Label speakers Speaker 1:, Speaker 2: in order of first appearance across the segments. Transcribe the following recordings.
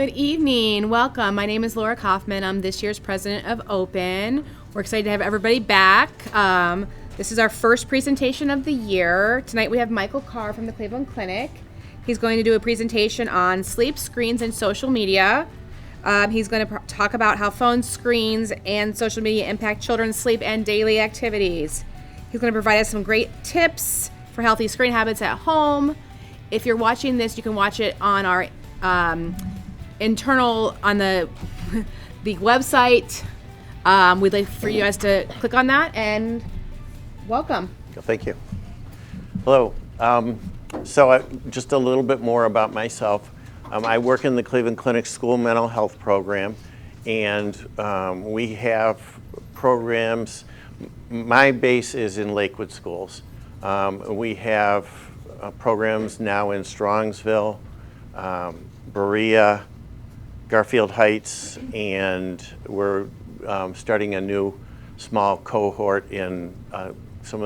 Speaker 1: Good evening. Welcome. My name is Laura Kaufman. I'm this year's president of O.P.E.N. We're excited to have everybody back. This is our first presentation of the year. Tonight we have Michael Carr from the Cleveland Clinic. He's going to do a presentation on sleep, screens, and social media. He's going to talk about how phones, screens, and social media impact children's sleep and daily activities. He's going to provide us some great tips for healthy screen habits at home. If you're watching this, you can watch it on our internal on the website. We'd like for you guys to click on that and welcome.
Speaker 2: Thank you. Hello. Just a little bit more about myself. I work in the Cleveland Clinic School Mental Health Program, and we have programs. My base is in Lakewood schools. We have programs now in Strongsville, Berea, Garfield Heights, and we're starting a new small cohort in some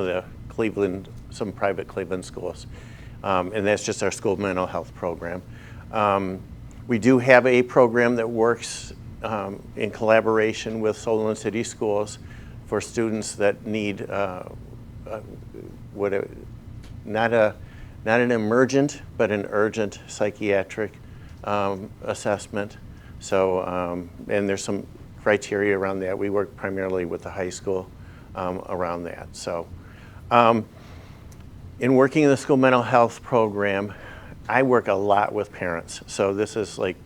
Speaker 2: private Cleveland schools. And that's just our school mental health program. We do have a program that works in collaboration with Solon City Schools for students that need not an emergent, but an urgent psychiatric assessment. So, and there's some criteria around that. We work primarily with the high school around that. So, in working in the school mental health program, I work a lot with parents. So this is like,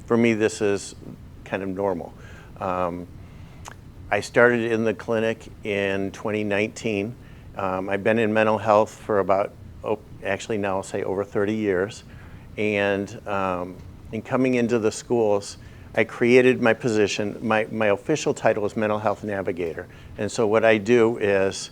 Speaker 2: for me, this is kind of normal. I started in the clinic in 2019. I've been in mental health for about, actually now I'll say over 30 years. And in coming into the schools, I created my position. My official title is Mental Health Navigator. And so what I do is,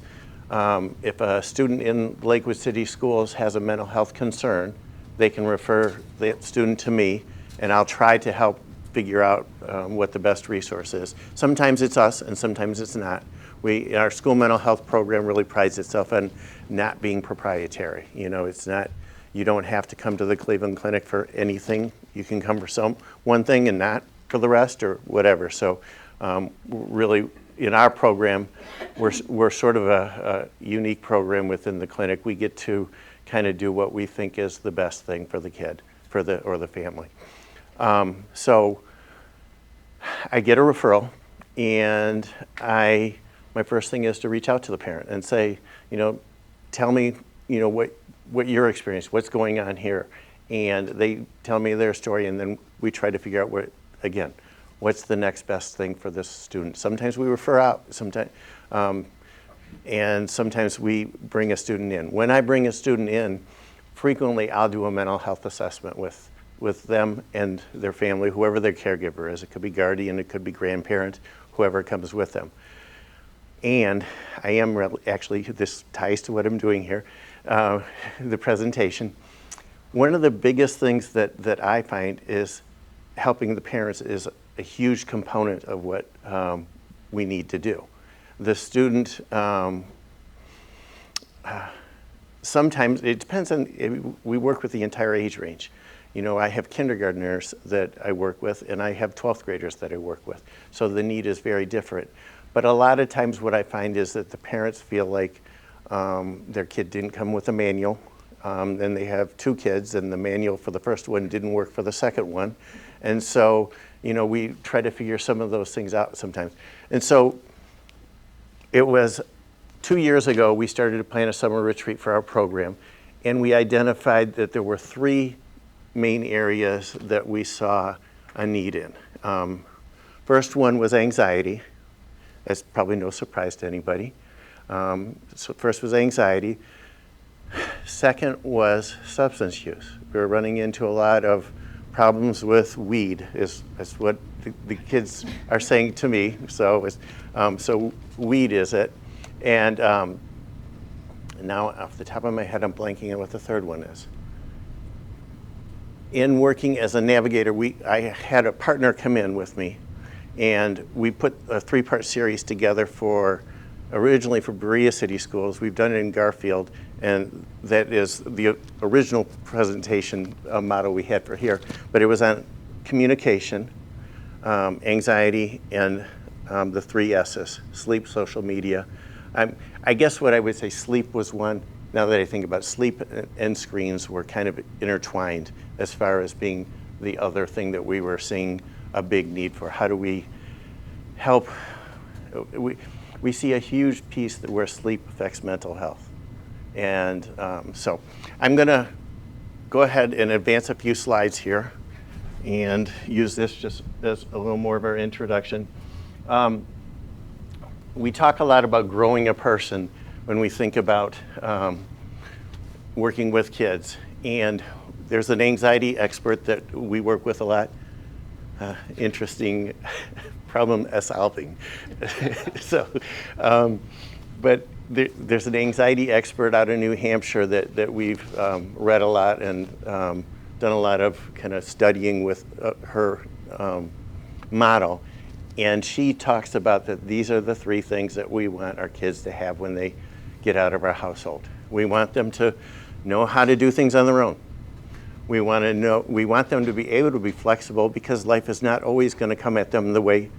Speaker 2: if a student in Lakewood City Schools has a mental health concern, they can refer that student to me, and I'll try to help figure out what the best resource is. Sometimes it's us, and sometimes it's not. Our school mental health program really prides itself on not being proprietary. It's not, you don't have to come to the Cleveland Clinic for anything. You can come for one thing and not for the rest or whatever. So really, in our program, we're sort of a unique program within the clinic. We get to kind of do what we think is the best thing for the kid, or the family. So I get a referral, and my first thing is to reach out to the parent and say, tell me, what your experience, what's going on here, and they tell me their story, and then we try to figure out what's the next best thing for this student. Sometimes we refer out, and sometimes we bring a student in. When I bring a student in, frequently I'll do a mental health assessment with them and their family, whoever their caregiver is. It could be guardian, it could be grandparent, whoever comes with them. And I am actually, this ties to what I'm doing here, the presentation. One of the biggest things that I find is helping the parents is a huge component of what we need to do. The student, sometimes, it depends on, we work with the entire age range. I have kindergartners that I work with, and I have 12th graders that I work with. So the need is very different. But a lot of times what I find is that the parents feel like their kid didn't come with a manual. And they have two kids, and the manual for the first one didn't work for the second one. And so, we try to figure some of those things out sometimes. And so it was 2 years ago, we started to plan a summer retreat for our program, and we identified that there were 3 main areas that we saw a need in. First one was anxiety. That's probably no surprise to anybody. So first was anxiety. Second was substance use. We were running into a lot of problems with weed, is what the kids are saying to me. So weed is it. And now off the top of my head, I'm blanking on what the third one is. In working as a navigator, I had a partner come in with me, and we put a 3-part series together originally for Berea City Schools. We've done it in Garfield, and that is the original presentation model we had for here, but it was on communication, anxiety, and the 3 S's: sleep, social media. I guess what I would say, sleep was one. Now that I think about it, sleep and screens were kind of intertwined as far as being the other thing that we were seeing a big need for. How do we help? We see a huge piece where sleep affects mental health. And so I'm going to go ahead and advance a few slides here and use this just as a little more of our introduction. We talk a lot about growing a person when we think about working with kids. And there's an anxiety expert that we work with a lot. Interesting problem solving. So, but there's an anxiety expert out of New Hampshire that we've read a lot and done a lot of kind of studying with her model. And she talks about that these are the 3 things that we want our kids to have when they get out of our household. We want them to know how to do things on their own. We want them to be able to be flexible, because life is not always going to come at them the way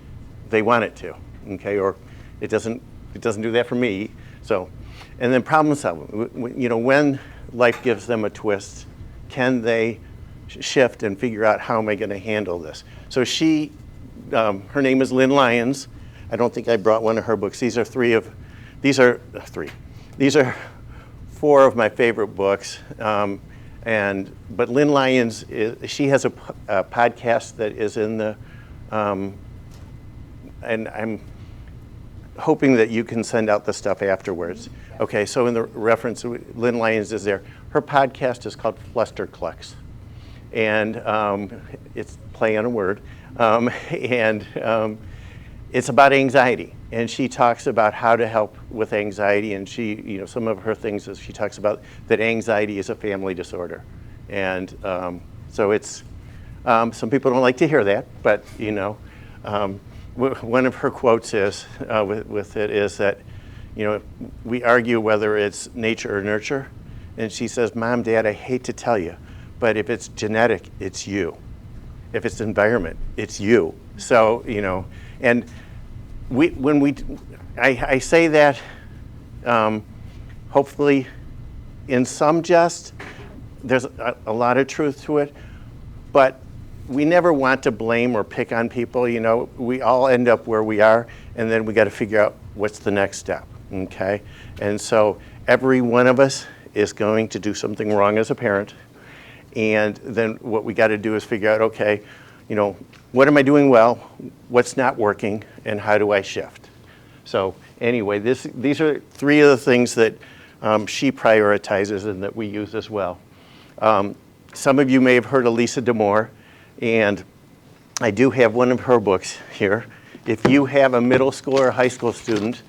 Speaker 2: they want it to, okay? Or it doesn't do that for me. So, and then problem solving. You know, when life gives them a twist, can they shift and figure out, how am I going to handle this? So her name is Lynn Lyons. I don't think I brought one of her books. These are 4 of my favorite books. But Lynn Lyons, she has a podcast that is in the, and I'm hoping that you can send out the stuff afterwards. Okay, so in the reference, Lynn Lyons is there. Her podcast is called Flusterclux, and it's play on a word, and it's about anxiety. And she talks about how to help with anxiety, and some of her things is she talks about that anxiety is a family disorder. And so it's, some people don't like to hear that, but one of her quotes is, with it is that, we argue whether it's nature or nurture. And she says, Mom, Dad, I hate to tell you, but if it's genetic, it's you. If it's environment, it's you. So, and I say that hopefully in some jest, there's a lot of truth to it, but we never want to blame or pick on people. We all end up where we are, and then we got to figure out what's the next step, okay? And so every one of us is going to do something wrong as a parent, and then what we got to do is figure out, okay, what am I doing well, what's not working, and how do I shift? So anyway, these are 3 of the things that she prioritizes and that we use as well. Some of you may have heard of Lisa D'Amour, and I do have one of her books here. If you have a middle school or high school student,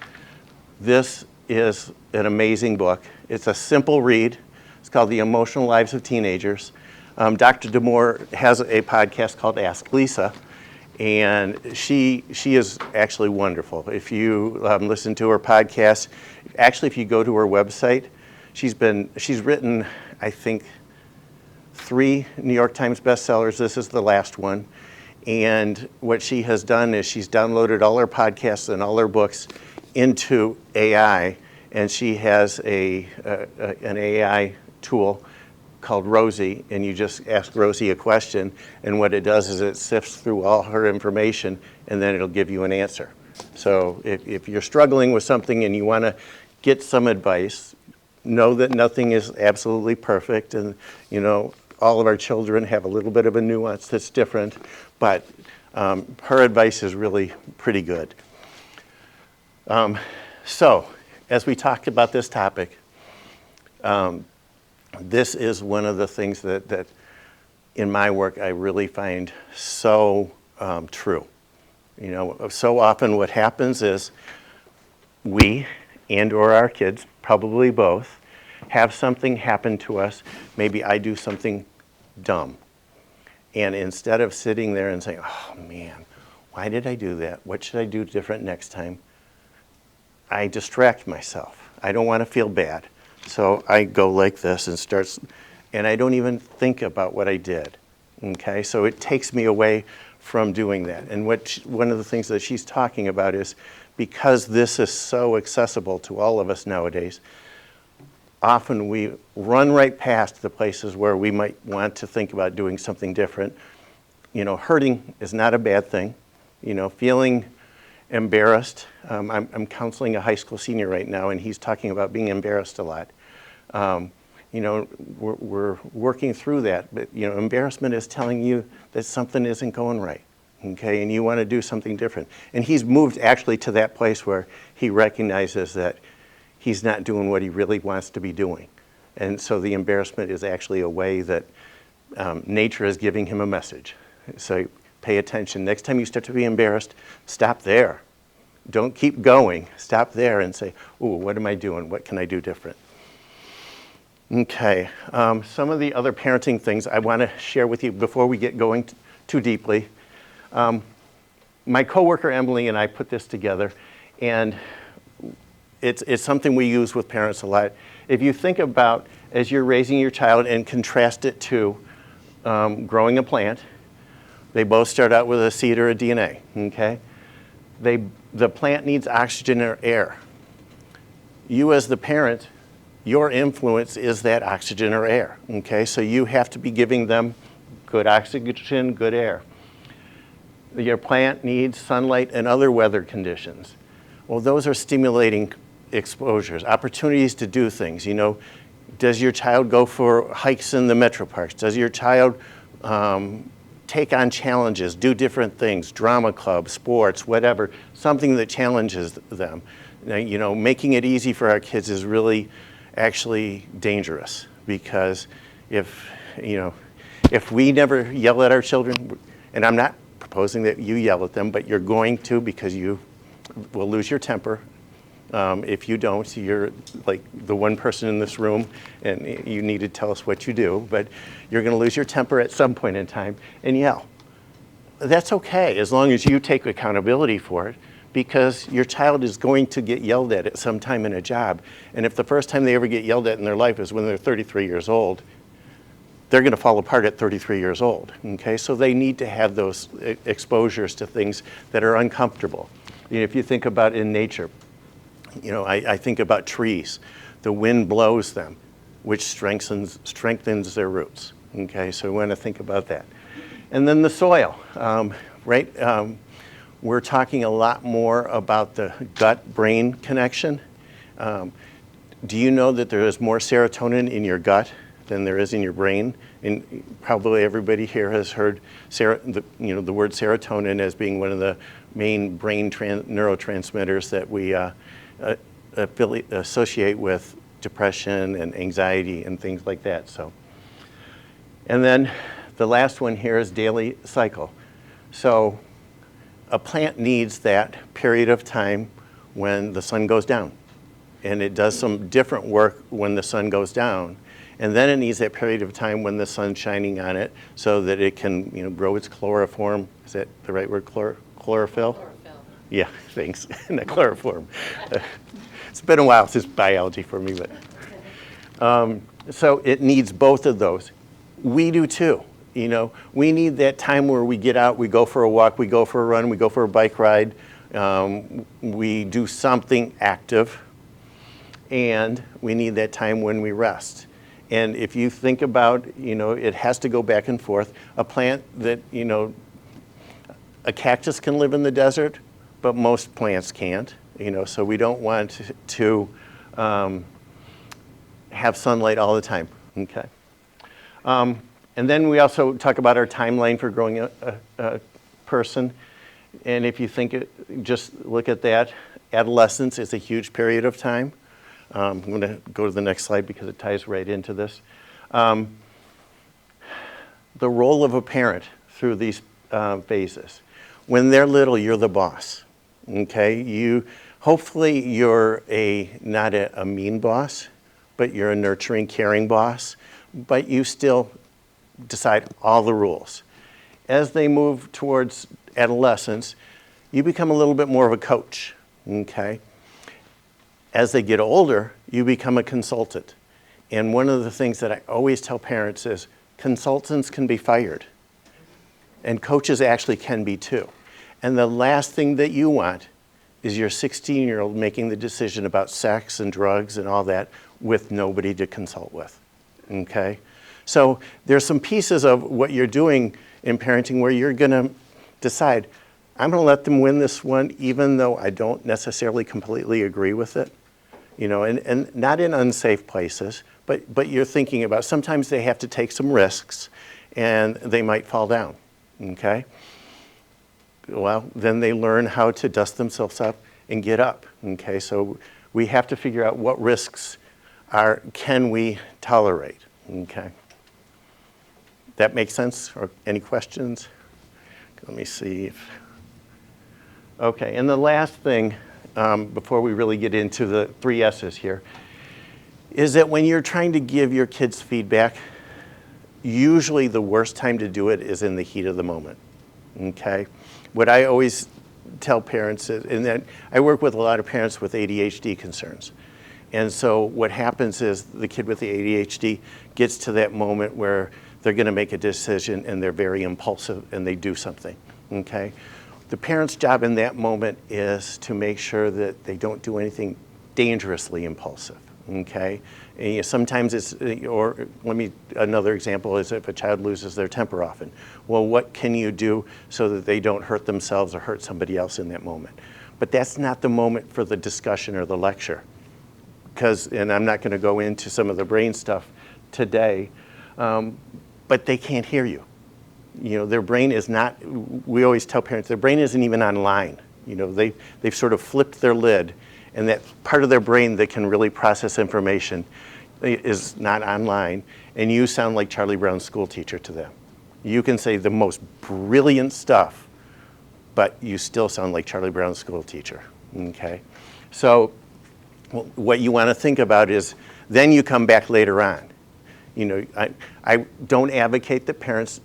Speaker 2: this is an amazing book. It's a simple read. It's called The Emotional Lives of Teenagers. Dr. D'Amour has a podcast called Ask Lisa, and she is actually wonderful. If you listen to her podcast, actually if you go to her website, she's written, I think, 3 New York Times bestsellers. This is the last one. And what she has done is she's downloaded all her podcasts and all her books into AI, and she has an AI tool called Rosie, and you just ask Rosie a question, and what it does is it sifts through all her information, and then it'll give you an answer. So if you're struggling with something and you want to get some advice, know that nothing is absolutely perfect, and all of our children have a little bit of a nuance that's different, but her advice is really pretty good. So as we talked about this topic, this is one of the things that in my work I really find so true. So often what happens is we or our kids, probably both, have something happen to us. Maybe I do something dumb. And instead of sitting there and saying, oh man, why did I do that? What should I do different next time? I distract myself. I don't want to feel bad. So I go like this and I don't even think about what I did. okay? So it takes me away from doing that. And one of the things that she's talking about is because this is so accessible to all of us nowadays, often we run right past the places where we might want to think about doing something different. Hurting is not a bad thing. Feeling embarrassed. I'm counseling a high school senior right now, and he's talking about being embarrassed a lot. We're working through that, but embarrassment is telling you that something isn't going right, okay, and you want to do something different. And he's moved actually to that place where he recognizes that he's not doing what he really wants to be doing. And so the embarrassment is actually a way that nature is giving him a message. So pay attention. Next time you start to be embarrassed, stop there. Don't keep going. Stop there and say, ooh, what am I doing? What can I do different? Okay, some of the other parenting things I want to share with you before we get going too deeply. My coworker Emily and I put this together, and it's something we use with parents a lot. If you think about as you're raising your child and contrast it to growing a plant, they both start out with a seed or a DNA, okay? The plant needs oxygen or air. You as the parent, your influence is that oxygen or air, okay? So you have to be giving them good oxygen, good air. Your plant needs sunlight and other weather conditions. Well, those are stimulating exposures, opportunities to do things. Does your child go for hikes in the metro parks? Does your child take on challenges, do different things, drama club, sports, whatever, something that challenges them? Making it easy for our kids is really actually dangerous, because if we never yell at our children, and I'm not proposing that you yell at them, but you're going to, because you will lose your temper. If you don't, you're like the one person in this room, and you need to tell us what you do, but you're going to lose your temper at some point in time and yell. That's okay, as long as you take accountability for it, because your child is going to get yelled at some time in a job. And if the first time they ever get yelled at in their life is when they're 33 years old, they're going to fall apart at 33 years old, okay? So they need to have those exposures to things that are uncomfortable. If you think about in nature, I think about trees. The wind blows them, which strengthens their roots, okay? So we want to think about that. And then the soil, right? We're talking a lot more about the gut-brain connection. Do you know that there is more serotonin in your gut than there is in your brain? And probably everybody here has heard the word serotonin as being one of the main brain neurotransmitters that we associate with depression and anxiety and things like that. So, and then the last one here is daily cycle. So a plant needs that period of time when the sun goes down, and it does some different work when the sun goes down, and then it needs that period of time when the sun's shining on it so that it can grow its chloroform. Is that the right word? Chlorophyll? Chlorophyll. Yeah, thanks. Not chloroform. It's been a while since biology for me, but so it needs both of those. We do too. We need that time where we get out, we go for a walk, we go for a run, we go for a bike ride, we do something active, and we need that time when we rest. And if you think about, it has to go back and forth. A plant that, a cactus can live in the desert, but most plants can't, so we don't want to have sunlight all the time, okay? And then we also talk about our timeline for growing a person. And if you just look at that, adolescence is a huge period of time. I'm going to go to the next slide because it ties right into this. The role of a parent through these phases. When they're little, you're the boss, okay? Hopefully you're not a mean boss, but you're a nurturing, caring boss, but you still decide all the rules. As they move towards adolescence, you become a little bit more of a coach, okay? As they get older, you become a consultant. And one of the things that I always tell parents is consultants can be fired, And coaches actually can be too. And the last thing that you want is your 16-year-old making the decision about sex and drugs and all that with nobody to consult with, okay? So there's some pieces of what you're doing in parenting where you're gonna decide, I'm gonna let them win this one even though I don't necessarily completely agree with it, you know, and not in unsafe places, but you're thinking about sometimes they have to take some risks and they might fall down, okay? Well, then they learn how to dust themselves up and get up, okay? So we have to figure out what risks can we tolerate, okay? That makes sense? Or any questions? Let me see if, okay, and the last thing, before we really get into the 3 S's here, is that when you're trying to give your kids feedback, usually the worst time to do it is in the heat of the moment, okay? What I always tell parents is, and then I work with a lot of parents with ADHD concerns. And so what happens is the kid with the ADHD gets to that moment where they're gonna make a decision and they're very impulsive and they do something, okay? The parent's job in that moment is to make sure that they don't do anything dangerously impulsive, okay? And, you know, sometimes it's, or another example is if a child loses their temper often. Well, what can you do so that they don't hurt themselves or hurt somebody else in that moment? But that's not the moment for the discussion or the lecture. And I'm not gonna go into some of the brain stuff today, but they can't hear you. You know, their brain is not, we always tell parents, their brain isn't even online. You know, they've sort of flipped their lid, and that part of their brain that can really process information is not online, and you sound like Charlie Brown's school teacher to them. You can say the most brilliant stuff, but you still sound like Charlie Brown's school teacher, okay? So what you want to think about is, then you come back later on. You know, I don't advocate that parents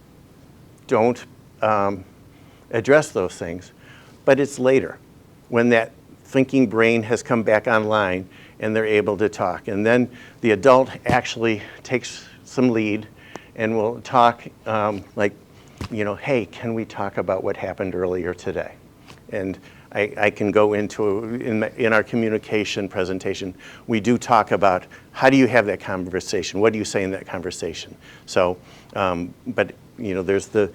Speaker 2: don't address those things, but it's later when that thinking brain has come back online and they're able to talk. And then the adult actually takes some lead and will talk like, you know, hey, can we talk about what happened earlier today? And I can go into, in our communication presentation, we do talk about how do you have that conversation? What do you say in that conversation? So, but you know, there's the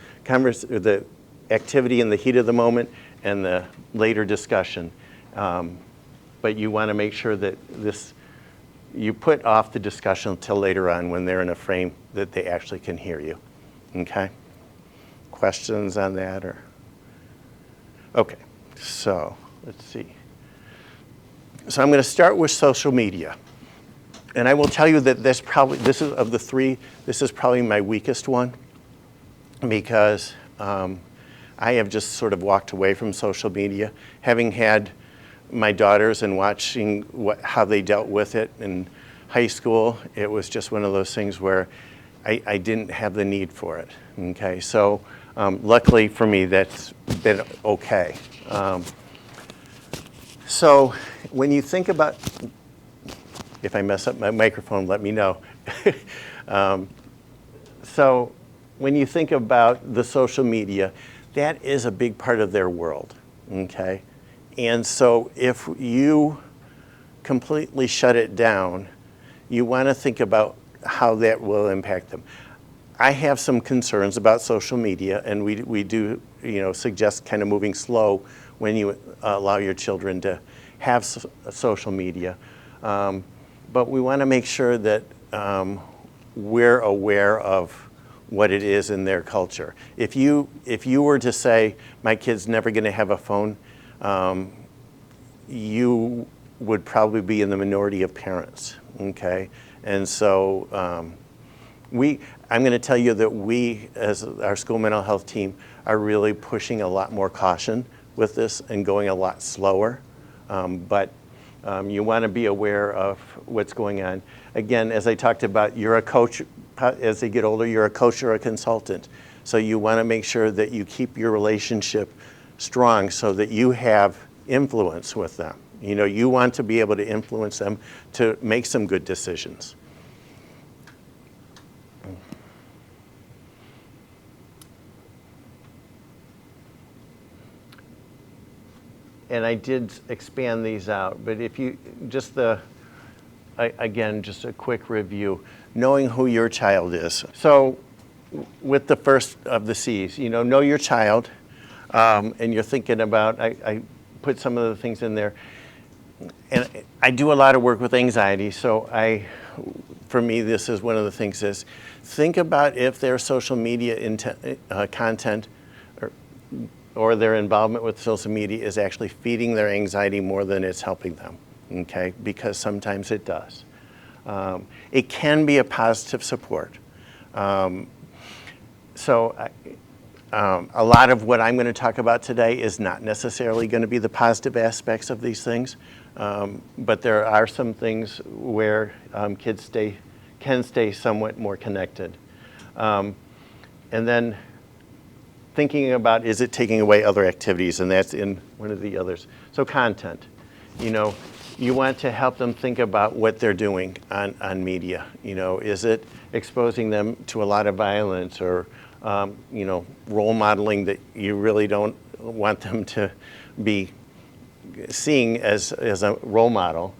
Speaker 2: activity in the heat of the moment and the later discussion. But you want to make sure that you put off the discussion until later on when they're in a frame that they actually can hear you, okay? Questions on that or? Okay, so let's see. So I'm going to start with social media. And I will tell you that this is of the 3, this is probably my weakest one because I have just sort of walked away from social media, having had my daughters and watching how they dealt with it in high school. It was just one of those things where I didn't have the need for it, okay? So luckily for me, that's been okay. So when you think about, if I mess up my microphone, let me know. So when you think about the social media, that is a big part of their world, okay? And so if you completely shut it down, you want to think about how that will impact them. I have some concerns about social media, and we do, you know, suggest kind of moving slow when you allow your children to have social media. But we want to make sure that we're aware of what it is in their culture. If you were to say, my kid's never going to have a phone, you would probably be in the minority of parents, okay? And so I'm going to tell you that we, as our school mental health team, are really pushing a lot more caution with this and going a lot slower. But you want to be aware of what's going on. Again, as I talked about, you're a coach. As they get older, you're a coach or a consultant. So you want to make sure that you keep your relationship strong so that you have influence with them. You know, you want to be able to influence them to make some good decisions. and I did expand these out, but if you, again, just a quick review, knowing who your child is. So with the first of the C's, know your child, and you're thinking about, I put some of the things in there, and I do a lot of work with anxiety, so for me, this is one of the things is, think about if their social media content or their involvement with social media is actually feeding their anxiety more than it's helping them, okay? Because sometimes it does. It can be a positive support. So a lot of what I'm going to talk about today is not necessarily going to be the positive aspects of these things, but there are some things where kids can stay somewhat more connected. And then thinking about, is it taking away other activities? And that's in one of the others. So content, you want to help them think about what they're doing on media. Is it exposing them to a lot of violence or, role modeling that you really don't want them to be seeing as a role model?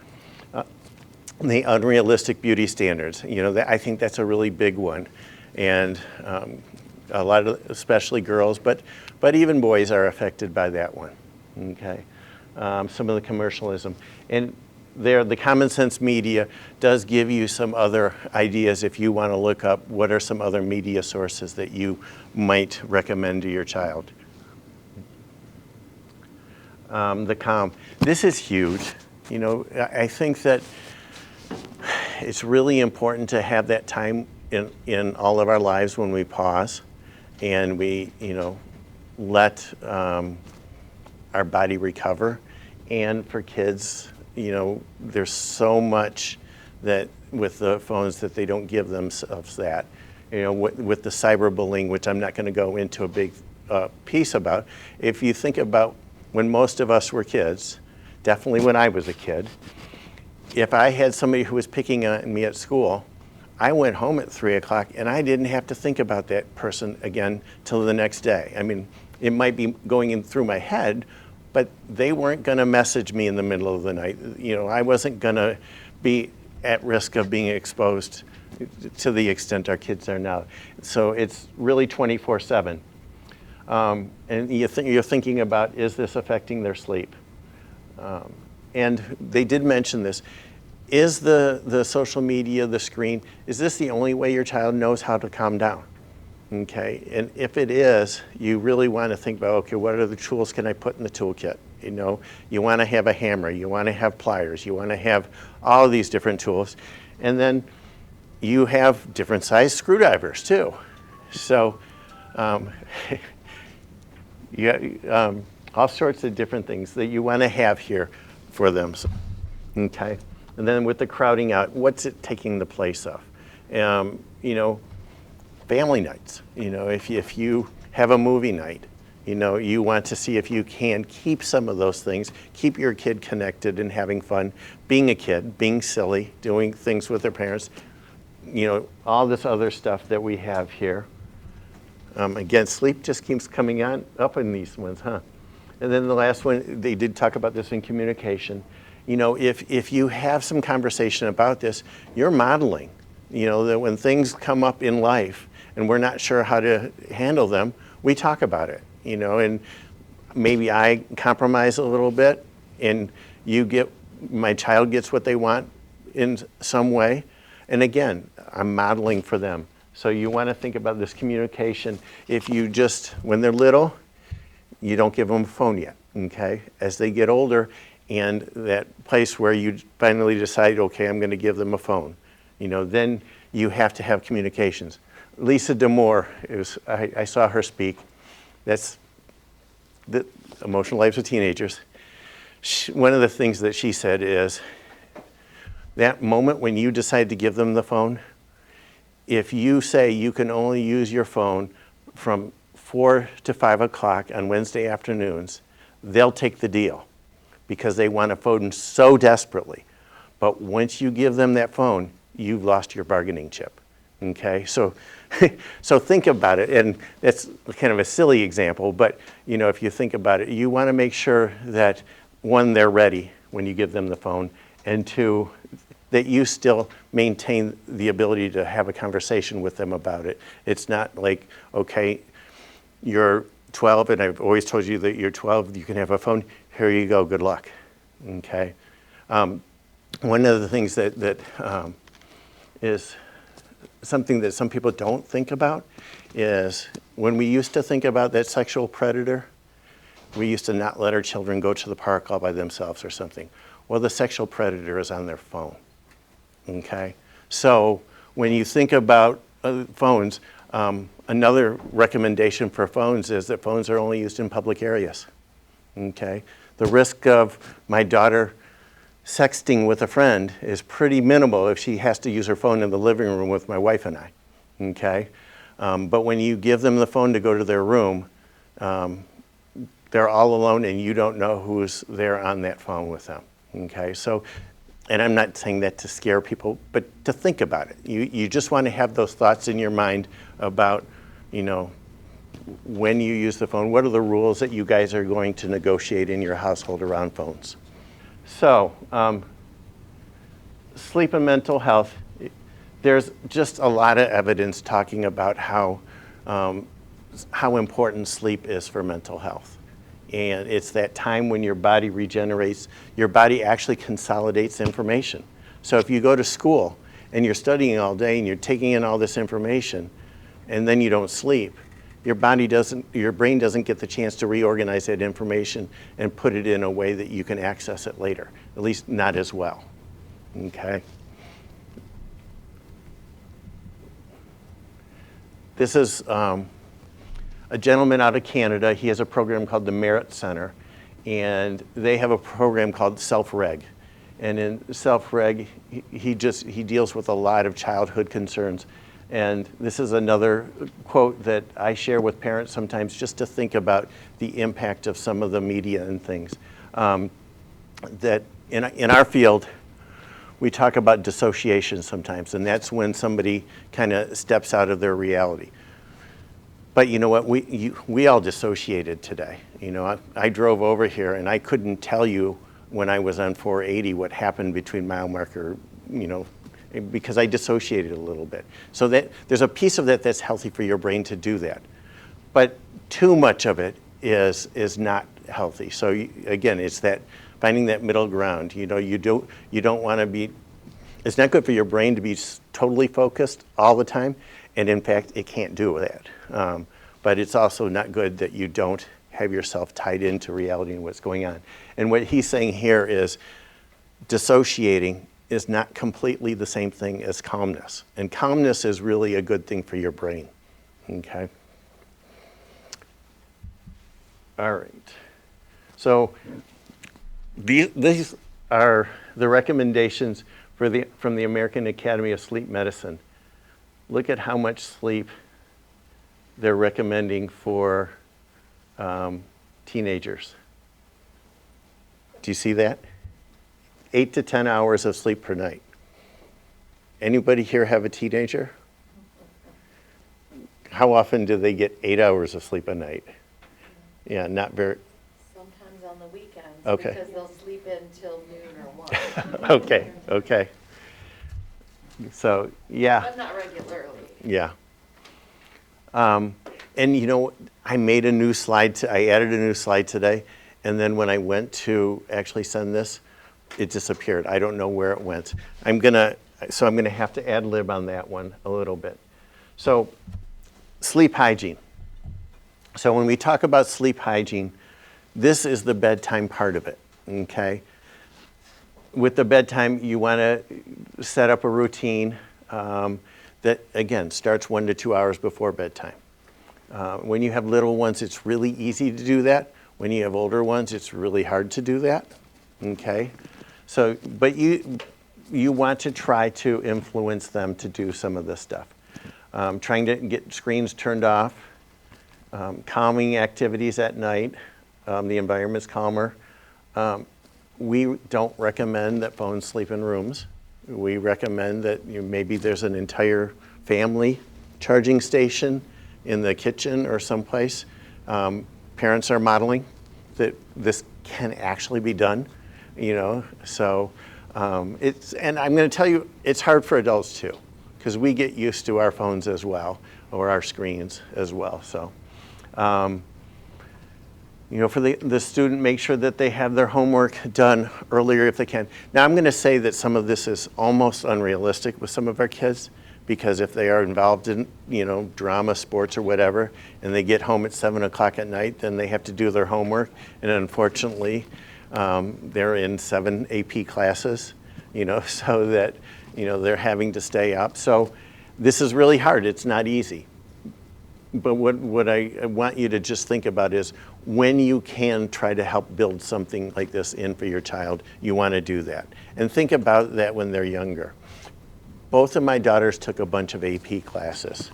Speaker 2: The unrealistic beauty standards, I think that's a really big one. And a lot of, especially girls, but even boys are affected by that one, okay? Some of the commercialism. And the Common Sense Media does give you some other ideas if you want to look up what are some other media sources that you might recommend to your child. The calm. This is huge. I think that it's really important to have that time in all of our lives when we pause and we, let our body recover. And for kids, there's so much that with the phones that they don't give themselves that. With the cyberbullying, which I'm not going to go into a big piece about. If you think about when most of us were kids, definitely when I was a kid, if I had somebody who was picking on me at school, I went home at 3 o'clock and I didn't have to think about that person again till the next day. I mean, it might be going in through my head, but they weren't going to message me in the middle of the night. I wasn't going to be at risk of being exposed to the extent our kids are now. So it's really 24/7. And you're thinking about, is this affecting their sleep? And they did mention this. Is the social media, the screen, is this the only way your child knows how to calm down? Okay, and if it is, you really want to think about, okay, what other tools can I put in the toolkit? You want to have a hammer, you want to have pliers, you want to have all of these different tools. And then you have different size screwdrivers too. So all sorts of different things that you want to have here for them. Okay, and then with the crowding out, what's it taking the place of? Family nights. If you have a movie night, you want to see if you can keep some of those things, keep your kid connected and having fun, being a kid, being silly, doing things with their parents, all this other stuff that we have here. Again, sleep just keeps coming up in these ones, huh? And then the last one, they did talk about this in communication. If you have some conversation about this, you're modeling, that when things come up in life and we're not sure how to handle them, we talk about it, and maybe I compromise a little bit and my child gets what they want in some way. And again, I'm modeling for them. So you want to think about this communication. If you when they're little, you don't give them a phone yet, okay? As they get older and that place where you finally decide, okay, I'm going to give them a phone, then you have to have communications. Lisa D'Amour, I saw her speak. That's the Emotional Lives of Teenagers. One of the things that she said is that moment when you decide to give them the phone, if you say you can only use your phone from 4 to 5 o'clock on Wednesday afternoons, they'll take the deal because they want a phone so desperately. But once you give them that phone, you've lost your bargaining chip. Okay, so so think about it, and that's kind of a silly example, but if you think about it, you want to make sure that one, they're ready when you give them the phone, and two, that you still maintain the ability to have a conversation with them about it. It's not like, okay, you're 12, and I've always told you that you're 12, you can have a phone, here you go, good luck. Okay. One of the things that is something that some people don't think about is when we used to think about that sexual predator, we used to not let our children go to the park all by themselves or something. Well, the sexual predator is on their phone. Okay? So when you think about phones, another recommendation for phones is that phones are only used in public areas. Okay? The risk of my daughter sexting with a friend is pretty minimal if she has to use her phone in the living room with my wife and I. Okay? But when you give them the phone to go to their room, they're all alone and you don't know who's there on that phone with them. Okay? So, and I'm not saying that to scare people, but to think about it. You just want to have those thoughts in your mind about, when you use the phone, what are the rules that you guys are going to negotiate in your household around phones? So, sleep and mental health, there's just a lot of evidence talking about how important sleep is for mental health. And it's that time when your body regenerates, your body actually consolidates information. So if you go to school and you're studying all day and you're taking in all this information and then you don't sleep, your brain doesn't get the chance to reorganize that information and put it in a way that you can access it later, at least not as well. Okay? This is a gentleman out of Canada. He has a program called the Merit Center, and they have a program called Self-Reg. And in Self-Reg, he deals with a lot of childhood concerns. And this is another quote that I share with parents sometimes just to think about the impact of some of the media and things. That in our field, we talk about dissociation sometimes, and that's when somebody kind of steps out of their reality. But you know what, we all dissociated today. I drove over here and I couldn't tell you when I was on 480 what happened between mile marker, because I dissociated a little bit. So that there's a piece of that that's healthy for your brain to do that. But too much of it is not healthy. So again, it's that finding that middle ground. You don't want to be, it's not good for your brain to be totally focused all the time. And in fact, it can't do that. But it's also not good that you don't have yourself tied into reality and what's going on. And what he's saying here is dissociating is not completely the same thing as calmness. And calmness is really a good thing for your brain. Okay? All right. So these are the recommendations from the American Academy of Sleep Medicine. Look at how much sleep they're recommending for teenagers. Do you see that? 8 to 10 hours of sleep per night. Anybody here have a teenager? How often do they get 8 hours of sleep a night? Yeah, not very.
Speaker 3: Sometimes on the weekends.
Speaker 2: Okay.
Speaker 3: Because they'll sleep until noon or 1.
Speaker 2: Okay. So, yeah.
Speaker 3: But not regularly.
Speaker 2: Yeah. And I made a new slide, I added a new slide today, and then when I went to actually send this, it disappeared. I don't know where it went. I'm gonna have to ad lib on that one a little bit. So, sleep hygiene. So when we talk about sleep hygiene, this is the bedtime part of it, okay? With the bedtime, you wanna set up a routine that, again, starts 1 to 2 hours before bedtime. When you have little ones, it's really easy to do that. When you have older ones, it's really hard to do that, okay? So, but you want to try to influence them to do some of this stuff. Trying to get screens turned off, calming activities at night, the environment's calmer. We don't recommend that phones sleep in rooms. We recommend that maybe there's an entire family charging station in the kitchen or someplace. Parents are modeling that this can actually be done, so and I'm going to tell you, it's hard for adults too, because we get used to our phones as well, or our screens as well. So, for the student, make sure that they have their homework done earlier if they can. Now, I'm going to say that some of this is almost unrealistic with some of our kids, because if they are involved in, drama, sports, or whatever, and they get home at 7 o'clock at night, then they have to do their homework. And unfortunately, they're in 7 AP classes, so that, they're having to stay up. So this is really hard. It's not easy. But what I want you to just think about is, when you can try to help build something like this in for your child, you want to do that. And think about that when they're younger. Both of my daughters took a bunch of AP classes.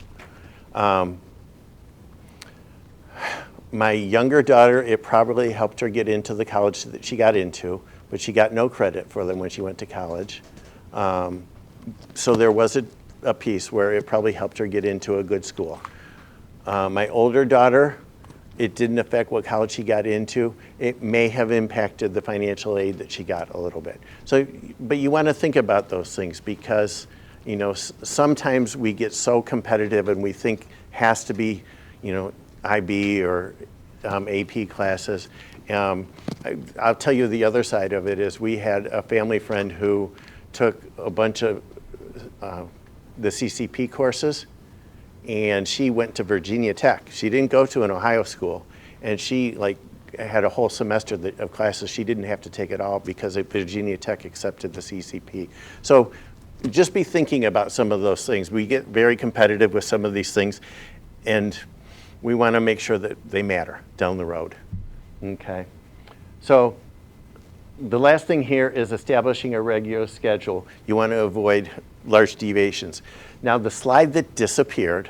Speaker 2: My younger daughter, it probably helped her get into the college that she got into, but she got no credit for them when she went to college. So there was a piece where it probably helped her get into a good school. My older daughter, it didn't affect what college she got into. It may have impacted the financial aid that she got a little bit. So, but you want to think about those things, because, sometimes we get so competitive and we think has to be, IB or AP classes. I'll tell you the other side of it is, we had a family friend who took a bunch of the CCP courses, and she went to Virginia Tech. She didn't go to an Ohio school, and she had a whole semester of classes. She didn't have to take it all because Virginia Tech accepted the CCP. So just be thinking about some of those things. We get very competitive with some of these things, and we want to make sure that they matter down the road. Okay. So the last thing here is establishing a regular schedule. You want to avoid large deviations. Now, the slide that disappeared,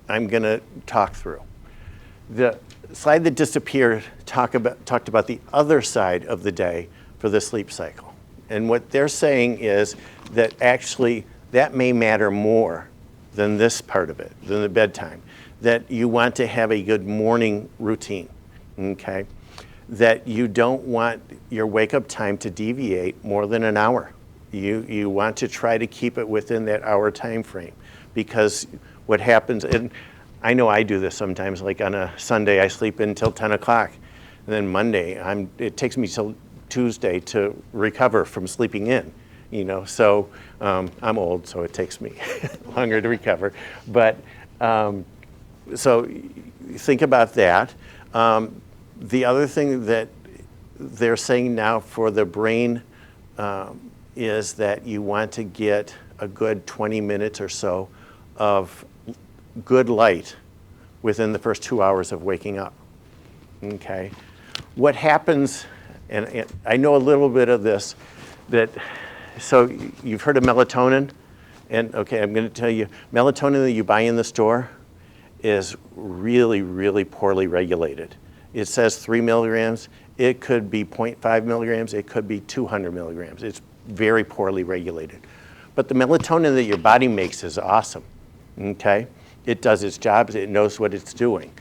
Speaker 2: I'm going to talk through. The slide that disappeared talked about the other side of the day for the sleep cycle. And what they're saying is that actually that may matter more than this part of it, than the bedtime. That you want to have a good morning routine, okay? That you don't want your wake-up time to deviate more than an hour. You want to try to keep it within that hour time frame, because what happens, and I know I do this sometimes, like on a Sunday I sleep until 10 o'clock, and then Monday it takes me till Tuesday to recover from sleeping in, so I'm old, so it takes me longer to recover. But so think about that. The other thing that they're saying now for the brain is that you want to get a good 20 minutes or so of good light within the first 2 hours of waking up. Okay? What happens, and I know a little bit of this, so you've heard of melatonin, and okay, I'm going to tell you, melatonin that you buy in the store is really, really poorly regulated. It says 3 milligrams. It could be 0.5 milligrams. It could be 200 milligrams. It's very poorly regulated. But the melatonin that your body makes is awesome, okay? It does its job. It knows what it's doing.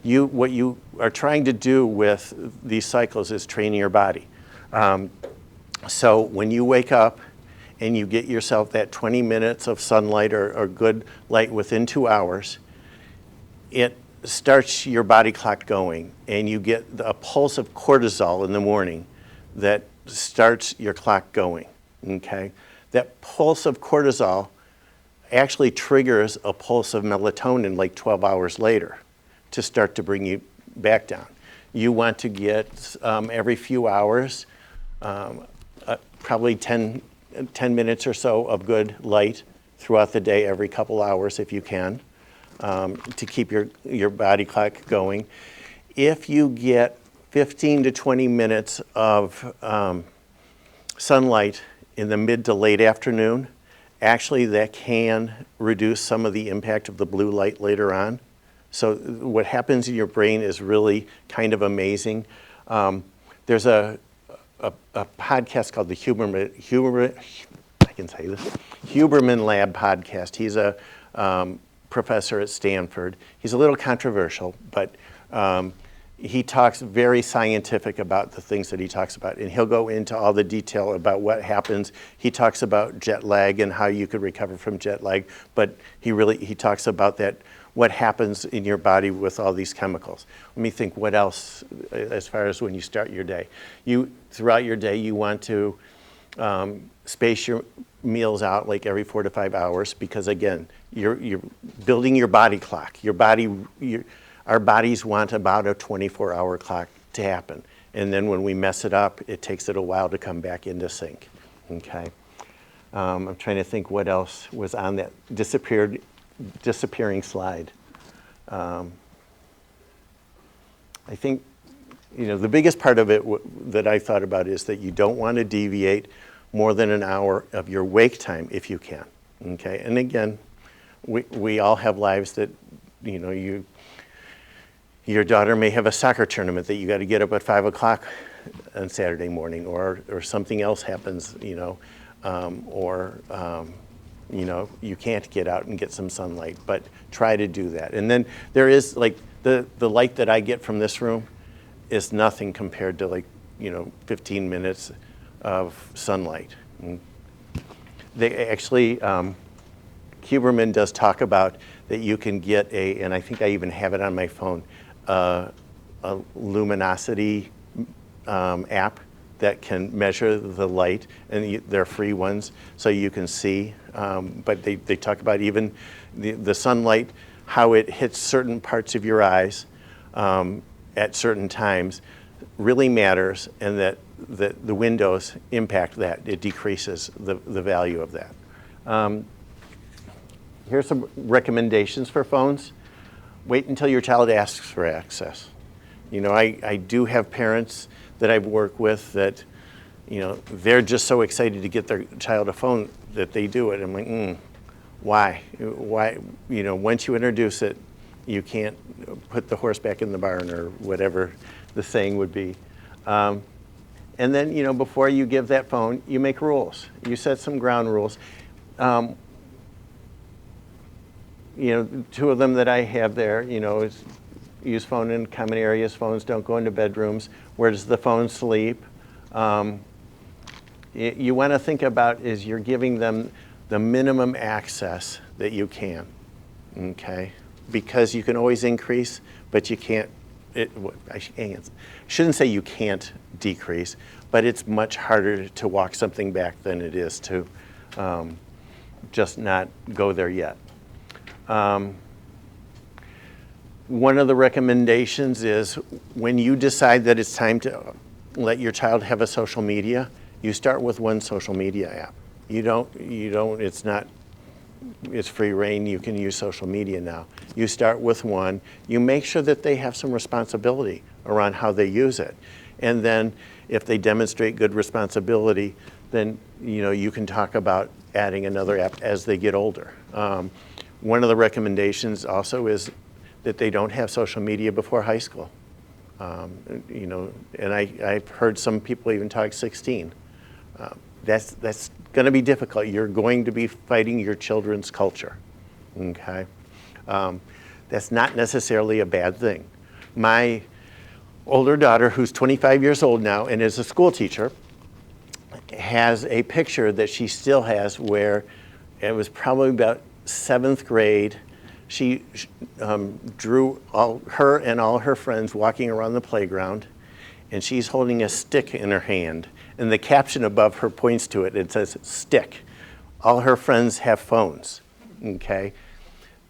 Speaker 2: What you are trying to do with these cycles is training your body. So when you wake up and you get yourself that 20 minutes of sunlight or good light within 2 hours, it starts your body clock going, and you get a pulse of cortisol in the morning that starts your clock going, okay? That pulse of cortisol actually triggers a pulse of melatonin like 12 hours later to start to bring you back down. You want to get every few hours, probably 10 minutes or so of good light throughout the day, every couple hours if you can. To keep your body clock going. If you get 15 to 20 minutes of sunlight in the mid to late afternoon, actually that can reduce some of the impact of the blue light later on. So what happens in your brain is really kind of amazing. There's a podcast called the Huberman Lab podcast. He's a professor at Stanford. He's a little controversial, but he talks very scientific about the things that he talks about, and he'll go into all the detail about what happens. He talks about jet lag and how you could recover from jet lag, but he talks about that, what happens in your body with all these chemicals. Let me think what else as far as when you start your day. Throughout your day, you want to space your meals out like every 4 to 5 hours, because again, you're building your body clock. Our bodies want about a 24-hour clock to happen. And then when we mess it up, it takes it a while to come back into sync, okay? I'm trying to think what else was on that disappearing slide. I think, the biggest part of it that I thought about is that you don't want to deviate more than an hour of your wake time if you can, okay? And again, we all have lives that, your daughter may have a soccer tournament that you got to get up at 5 o'clock on Saturday morning, or something else happens, you can't get out and get some sunlight, but try to do that. And then there is like the light that I get from this room is nothing compared to 15 minutes of sunlight. And they actually, Huberman does talk about that you can get and I think I even have it on my phone, a luminosity app that can measure the light, and they're free ones, so you can see. But they talk about even the sunlight, how it hits certain parts of your eyes at certain times really matters, and that the windows impact that. It decreases the value of that. Here's some recommendations for phones. Wait until your child asks for access. I do have parents that I've worked with that, they're just so excited to get their child a phone that they do it. I'm like, why? Why? Once you introduce it, you can't put the horse back in the barn, or whatever the saying would be. And then, before you give that phone, you make rules. You set some ground rules. Two of them that I have there, is use phone in common areas. Phones don't go into bedrooms. Where does the phone sleep? You want to think about is you're giving them the minimum access that you can, okay? Because you can always increase, but you can't, I shouldn't say you can't decrease, but it's much harder to walk something back than it is to just not go there yet. One of the recommendations is when you decide that it's time to let your child have a social media, you start with one social media app. It's free reign, you can use social media now. You start with one, you make sure that they have some responsibility around how they use it. And then if they demonstrate good responsibility, then you can talk about adding another app as they get older. One of the recommendations also is that they don't have social media before high school. And I've heard some people even talk 16. That's going to be difficult. You're going to be fighting your children's culture, okay? That's not necessarily a bad thing. My older daughter, who's 25 years old now and is a school teacher, has a picture that she still has where it was probably about 7th grade. She drew her and all her friends walking around the playground, and she's holding a stick in her hand. And the caption above her points to it. It says, stick. All her friends have phones, okay?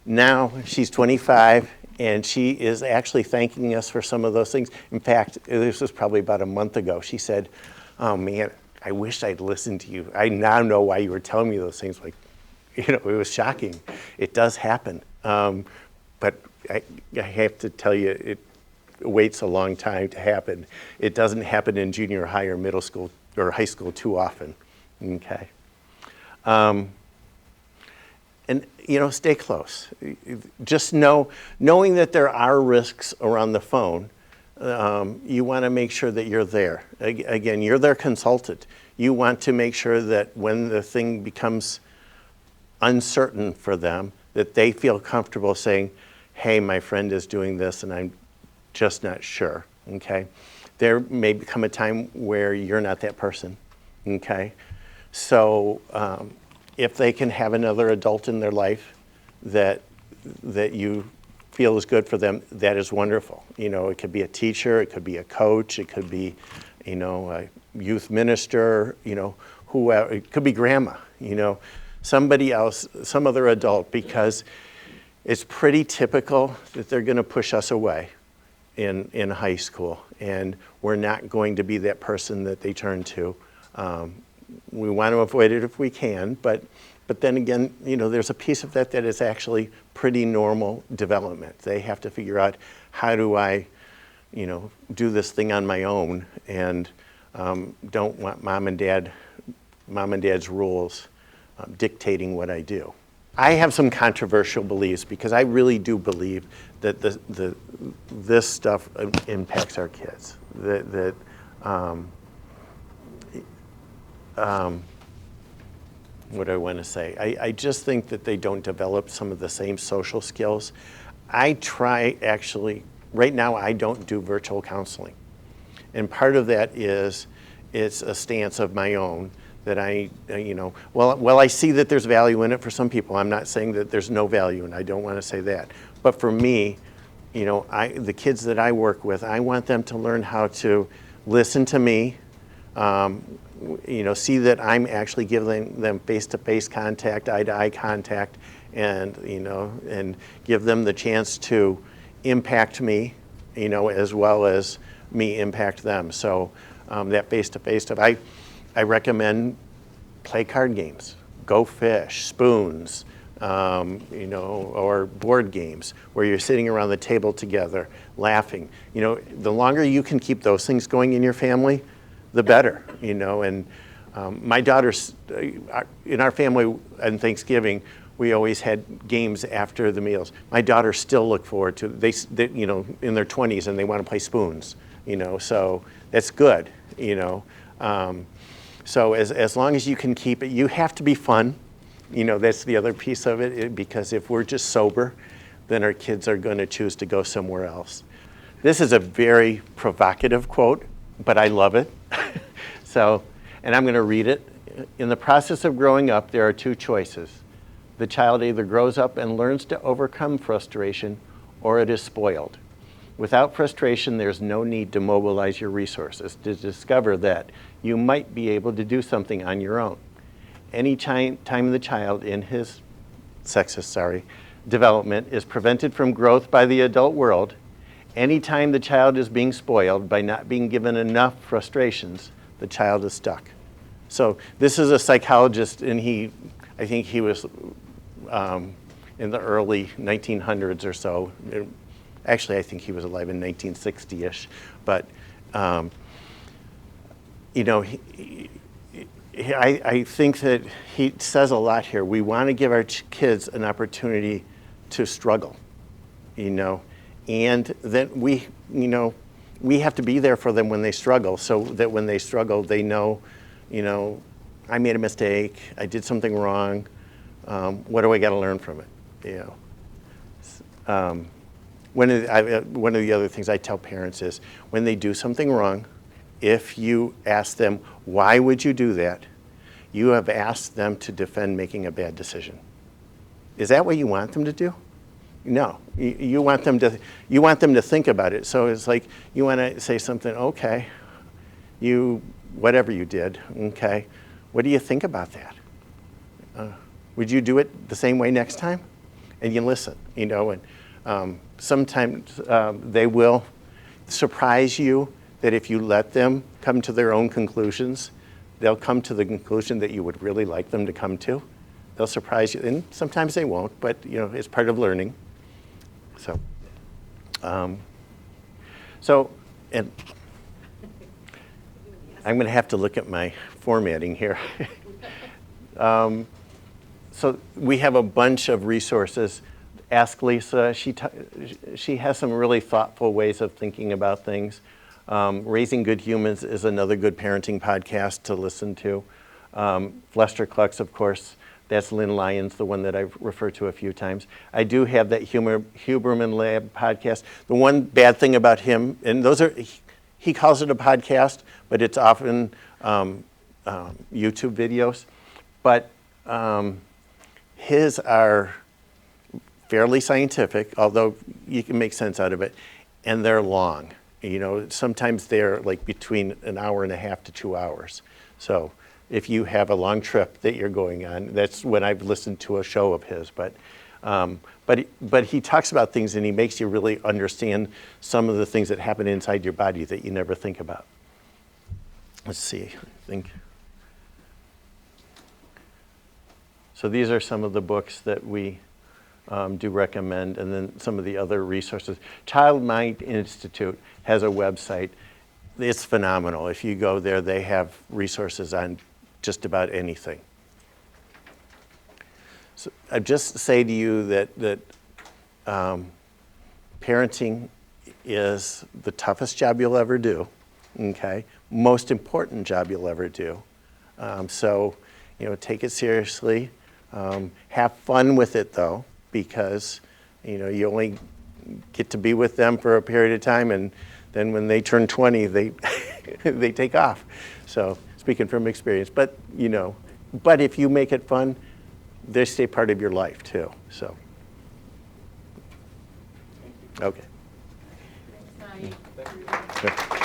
Speaker 2: Now she's 25, and she is actually thanking us for some of those things. In fact, this was probably about a month ago. She said, oh man, I wish I'd listened to you. I now know why you were telling me those things. Like, it was shocking. It does happen. But I have to tell you, it waits a long time to happen. It doesn't happen in junior high or middle school or high school too often, okay? And, stay close. Just knowing that there are risks around the phone, you want to make sure that you're there. Again, you're their consultant. You want to make sure that when the thing becomes uncertain for them, that they feel comfortable saying, hey, my friend is doing this and I'm just not sure, okay? There may become a time where you're not that person, okay? So if they can have another adult in their life that you feel is good for them, that is wonderful. You know, it could be a teacher, it could be a coach, it could be, you know, a youth minister, you know, whoever, it could be grandma, you know, somebody else, some other adult, because it's pretty typical that they're going to push us away in high school, and we're not going to be that person that they turn to. We want to avoid it if we can, but then again, you know, there's a piece of that that is actually pretty normal development. They have to figure out, how do I, you know, do this thing on my own, and don't want mom and dad's rules dictating what I do. I have some controversial beliefs because I really do believe that this stuff impacts our kids. What do I want to say? I just think that they don't develop some of the same social skills. I try, actually, right now I don't do virtual counseling. And part of that is it's a stance of my own that I, you know, well, I see that there's value in it for some people. I'm not saying that there's no value, and I don't want to say that. But for me, you know, the kids that I work with, I want them to learn how to listen to me, you know, see that I'm actually giving them face-to-face contact, eye-to-eye contact, and, you know, and give them the chance to impact me, you know, as well as me impact them. So that face-to-face stuff, I recommend play card games, go fish, spoons, you know, or board games where you're sitting around the table together, laughing. You know, the longer you can keep those things going in your family, the better, you know. And my daughters, in our family on Thanksgiving, we always had games after the meals. My daughters still look forward to, they you know, in their 20s, and they want to play spoons, you know, so that's good, you know. So as long as you can keep it, you have to be fun. You know, that's the other piece of it, because if we're just sober, then our kids are going to choose to go somewhere else. This is a very provocative quote, but I love it. So, and I'm going to read it. In the process of growing up, there are two choices. The child either grows up and learns to overcome frustration, or it is spoiled. Without frustration, there's no need to mobilize your resources to discover that you might be able to do something on your own. Any time the child in his development is prevented from growth by the adult world, any time the child is being spoiled by not being given enough frustrations, the child is stuck. So this is a psychologist, and I think he was in the early 1900s or so. Actually, I think he was alive in 1960-ish, but you know, I think that he says a lot here. We want to give our kids an opportunity to struggle, you know, and that we, you know, we have to be there for them when they struggle, so that when they struggle, they know, you know, I made a mistake, I did something wrong. What do I got to learn from it? You know. One of the other things I tell parents is, when they do something wrong, if you ask them, why would you do that? You have asked them to defend making a bad decision. Is that what you want them to do? No. You want them to think about it. So it's like, you want to say something, okay, whatever you did, okay, what do you think about that? Would you do it the same way next time? And you listen, you know, and sometimes they will surprise you that if you let them come to their own conclusions, they'll come to the conclusion that you would really like them to come to. They'll surprise you, and sometimes they won't, but you know, it's part of learning. So, and I'm going to have to look at my formatting here. So we have a bunch of resources. Ask Lisa. She has some really thoughtful ways of thinking about things. Raising Good Humans is another good parenting podcast to listen to. Lester Cluck's, of course, That's Lynn Lyons, the one that I've referred to a few times. I do have that Huberman Lab podcast. The one bad thing about him, and those are, he calls it a podcast, but it's often YouTube videos. But his are fairly scientific, although you can make sense out of it, and they're long. You know, sometimes they're like between an hour and a half to 2 hours. So if you have a long trip that you're going on, that's when I've listened to a show of his. But he talks about things, and he makes you really understand some of the things that happen inside your body that you never think about. Let's see, I think. So these are some of the books that we do recommend, and then some of the other resources. Child Mind Institute has a website. It's phenomenal. If you go there, they have resources on just about anything. So I just say to you that parenting is the toughest job you'll ever do, okay? Most important job you'll ever do. So, you know, take it seriously. Have fun with it, though, because, you know, you only get to be with them for a period of time, and then when they turn 20, they they take off. So, speaking from experience, but, you know, but if you make it fun, they stay part of your life, too, so. Okay.
Speaker 1: Thanks, Mike.
Speaker 2: Good.